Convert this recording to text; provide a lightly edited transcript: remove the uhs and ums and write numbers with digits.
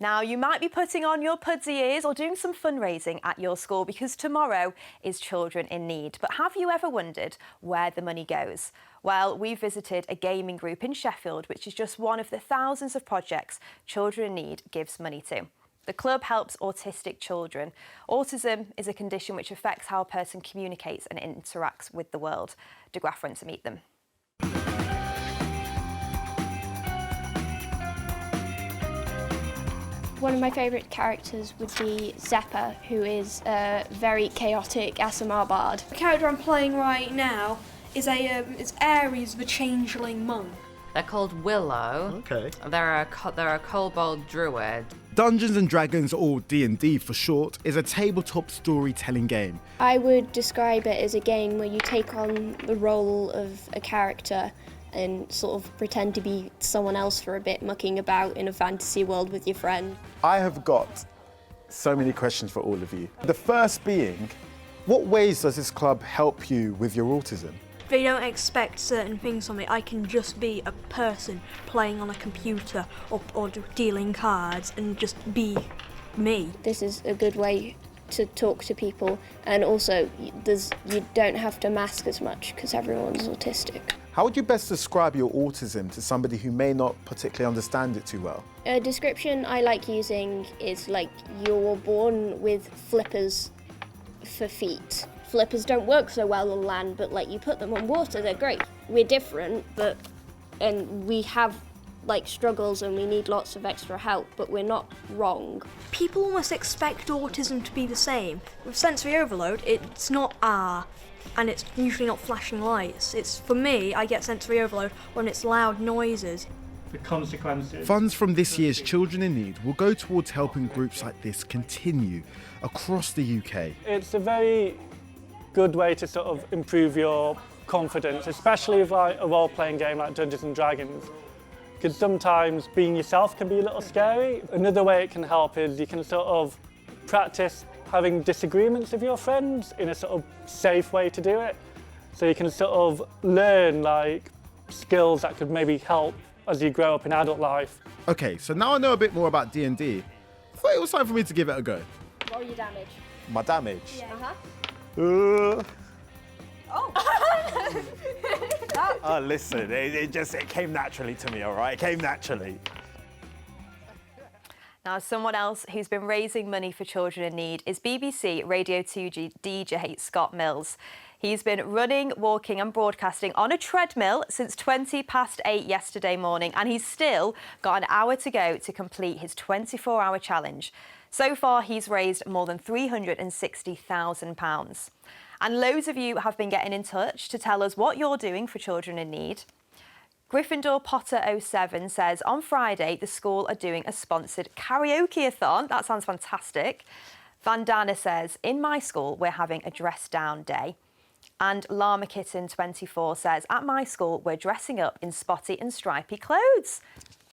Now, you might be putting on your pudsey ears or doing some fundraising at your school because tomorrow is Children in Need. But have you ever wondered where the money goes? Well, we visited a gaming group in Sheffield, which is just one of the thousands of projects Children in Need gives money to. The club helps autistic children. Autism is a condition which affects how a person communicates and interacts with the world. DeGraff went to meet them. One of my favourite characters would be Zeppa, who is a very chaotic ASMR bard. The character I'm playing right now is it's Aries, the changeling monk. They're called Willow. Okay. They're a kobold druid. Dungeons and Dragons, or D&D for short, is a tabletop storytelling game. I would describe it as a game where you take on the role of a character and sort of pretend to be someone else for a bit, mucking about in a fantasy world with your friend. I have got so many questions for all of you. The first being, what ways does this club help you with your autism? They don't expect certain things from me. I can just be a person playing on a computer or dealing cards and just be me. This is a good way to talk to people, and also you don't have to mask as much because everyone's autistic. How would you best describe your autism to somebody who may not particularly understand it too well? A description I like using is like you're born with flippers for feet. Flippers don't work so well on land, but like you put them on water, they're great. We're different, and we have like struggles and we need lots of extra help, but we're not wrong. People almost expect autism to be the same. With sensory overload, it's not and it's usually not flashing lights. For me, I get sensory overload when it's loud noises. The consequences. Funds from this year's Children in Need will go towards helping groups like this continue across the UK. It's a very good way to sort of improve your confidence, especially with like a role-playing game like Dungeons and Dragons. Because sometimes being yourself can be a little scary. Another way it can help is you can sort of practice having disagreements with your friends in a sort of safe way to do it. So you can sort of learn like skills that could maybe help as you grow up in adult life. Okay, so now I know a bit more about D&D. I thought it was time for me to give it a go. Roll your damage. My damage? Yeah. Oh, listen, it came naturally to me, all right? It came naturally. Now, someone else who's been raising money for Children in Need is BBC Radio 2 DJ Scott Mills. He's been running, walking and broadcasting on a treadmill since 8:20 yesterday morning, and he's still got an hour to go to complete his 24-hour challenge. So far, he's raised more than £360,000. And loads of you have been getting in touch to tell us what you're doing for Children in Need. Gryffindor Potter 07 says on Friday the school are doing a sponsored karaoke-a-thon. That sounds fantastic. Vandana says, in my school we're having a dress down day. And Llama Kitten 24 says, at my school we're dressing up in spotty and stripy clothes.